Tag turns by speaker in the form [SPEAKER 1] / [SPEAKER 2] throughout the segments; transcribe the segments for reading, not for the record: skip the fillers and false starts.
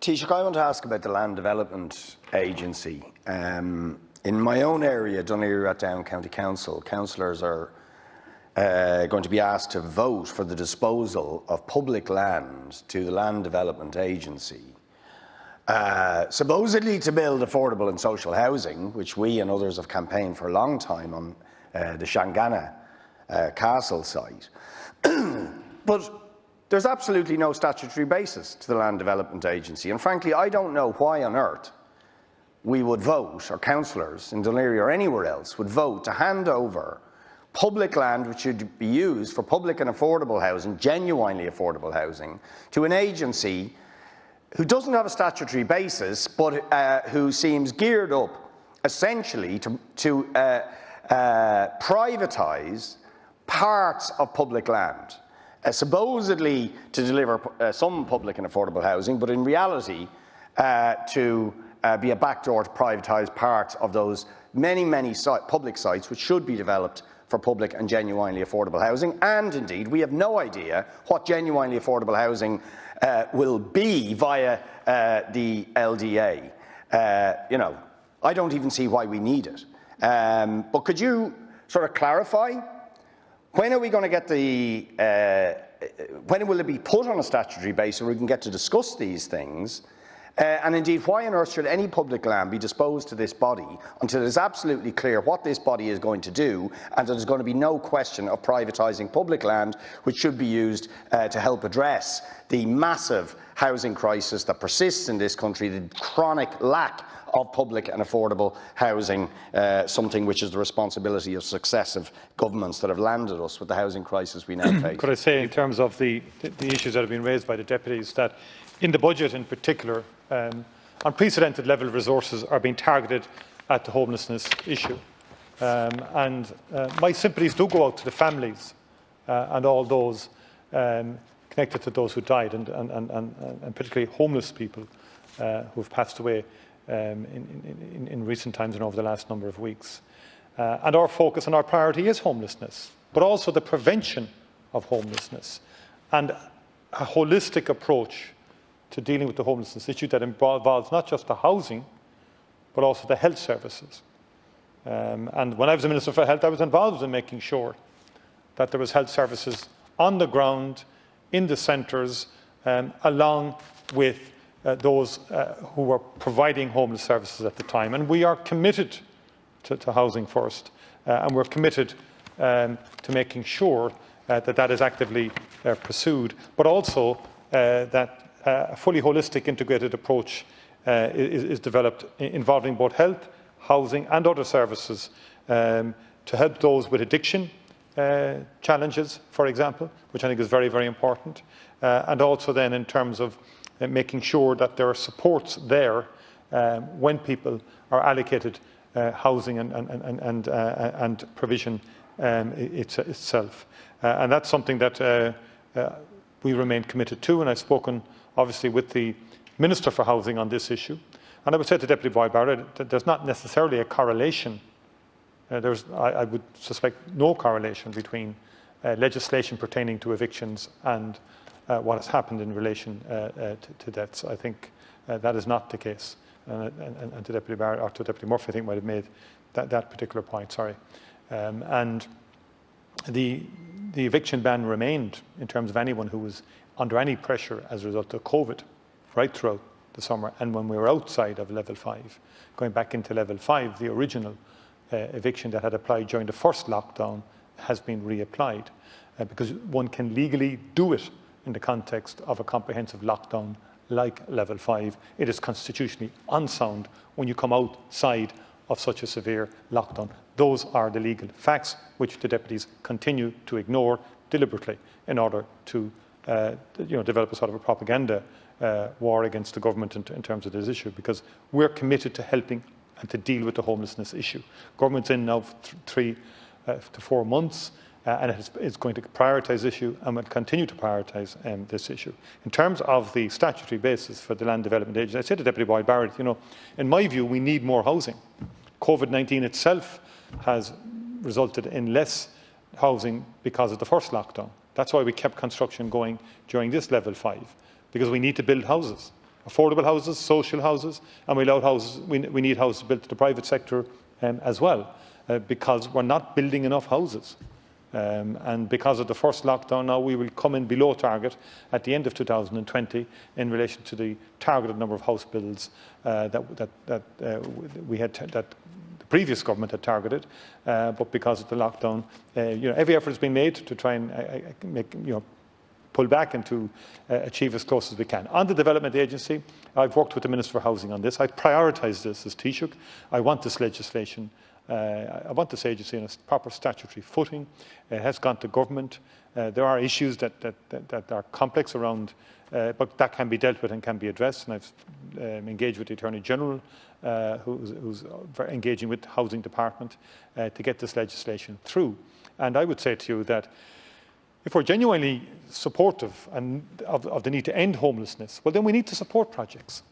[SPEAKER 1] Taoiseach, I want to ask about the Land Development Agency. In my own area, Dáil Éireann County Council, councillors are going to be asked to vote for the disposal of public land to the Land Development Agency, supposedly to build affordable and social housing, which we and others have campaigned for a long time on the Shangana Castle site. But there's absolutely no statutory basis to the Land Development Agency, and frankly, I don't know why on earth we would vote, or councillors in Dáil Éireann or anywhere else would vote to hand over public land which should be used for public and affordable housing, genuinely affordable housing, to an agency who doesn't have a statutory basis, but who seems geared up essentially to privatise parts of public land, supposedly to deliver some public and affordable housing, but in reality to be a backdoor to privatise parts of those many public sites which should be developed for public and genuinely affordable housing. And indeed, we have no idea what genuinely affordable housing will be via the LDA. You know, I don't even see why we need it. But could you sort of clarify, when are we going to get the, when will it be put on a statutory basis where we can get to discuss these things? And indeed, why on earth should any public land be disposed to this body until it is absolutely clear what this body is going to do, and there's going to be no question of privatising public land which should be used to help address the massive housing crisis that persists in this country, the chronic lack of public and affordable housing, something which is the responsibility of successive governments that have landed us with the housing crisis we now face.
[SPEAKER 2] Could I say, in terms of the issues that have been raised by the deputies, that in the budget in particular, unprecedented level of resources are being targeted at the homelessness issue. My sympathies do go out to the families and all those connected to those who died, and particularly homeless people who have passed away in recent times and over the last number of weeks. And our focus and our priority is homelessness, but also the prevention of homelessness and a holistic approach to dealing with the homelessness issue that involves not just the housing, but also the health services. And when I was the Minister for Health, I was involved in making sure that there was health services on the ground, in the centres, along with those who were providing homeless services at the time. And we are committed to housing first, and we're committed to making sure that that is actively pursued, but also that a fully holistic, integrated approach is developed involving both health, housing and other services to help those with addiction challenges, for example, which I think is very, very important, and also then in terms of making sure that there are supports there when people are allocated housing and provision itself. And that's something that we remain committed to, and I've spoken obviously with the Minister for Housing on this issue. And I would say to Deputy Boyd Barrett that there's not necessarily a correlation. I would suspect no correlation between legislation pertaining to evictions and what has happened in relation to deaths. I think that is not the case. And to Deputy Barrett, or to Deputy Murphy, I think might have made that particular point, sorry. And the eviction ban remained in terms of anyone who was under any pressure as a result of COVID right throughout the summer. And when we were outside of level 5, going back into level 5, the original eviction that had applied during the first lockdown has been reapplied because one can legally do it in the context of a comprehensive lockdown like level 5. It is constitutionally unsound when you come outside of such a severe lockdown. Those are the legal facts which the deputies continue to ignore deliberately in order to develop a sort of a propaganda war against the government in terms of this issue, because we're committed to helping and to deal with the homelessness issue. Government's in now 3 to 4 months, and it is going to prioritise this issue and will continue to prioritise this issue. In terms of the statutory basis for the Land Development Agency, I say to Deputy Boyd Barrett, in my view, we need more housing. COVID-19 itself has resulted in less housing because of the first lockdown. That's why we kept construction going during this level 5, because we need to build houses. affordable houses, social houses, and we need houses built to the private sector as well, because we're not building enough houses. And because of the first lockdown now, we will come in below target at the end of 2020 in relation to the targeted number of house builds that the previous government had targeted. But because of the lockdown, every effort has been made to try and pull back and to achieve as close as we can. On the Development Agency, I've worked with the Minister for Housing on this. I've prioritised this as Taoiseach. I want this legislation. I want this agency on a proper statutory footing. It has gone to government. There are issues that are complex around, but that can be dealt with and can be addressed. And I've engaged with the Attorney General, who's engaging with the Housing Department to get this legislation through. And I would say to you that if we're genuinely supportive of the need to end homelessness, well, then we need to support projects.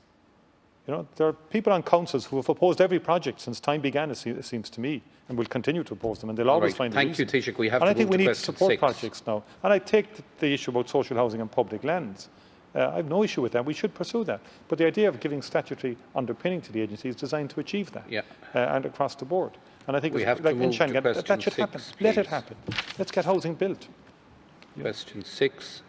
[SPEAKER 2] There are people on councils who have opposed every project since time began, it seems to me, and will continue to oppose them, and they'll always find a reason.
[SPEAKER 3] Thank you, Taoiseach. We have
[SPEAKER 2] and
[SPEAKER 3] to
[SPEAKER 2] I think
[SPEAKER 3] move
[SPEAKER 2] we
[SPEAKER 3] to
[SPEAKER 2] need to support
[SPEAKER 3] 6.
[SPEAKER 2] projects now. And I take the issue about social housing and public lands. I have no issue with that. We should pursue that. But the idea of giving statutory underpinning to the agency is designed to achieve that, and across the board. And I think
[SPEAKER 3] we have
[SPEAKER 2] like
[SPEAKER 3] to move
[SPEAKER 2] in Shanghai,
[SPEAKER 3] to
[SPEAKER 2] that should
[SPEAKER 3] 6,
[SPEAKER 2] happen.
[SPEAKER 3] please.
[SPEAKER 2] Let it happen. Let's get housing built.
[SPEAKER 3] Question 6.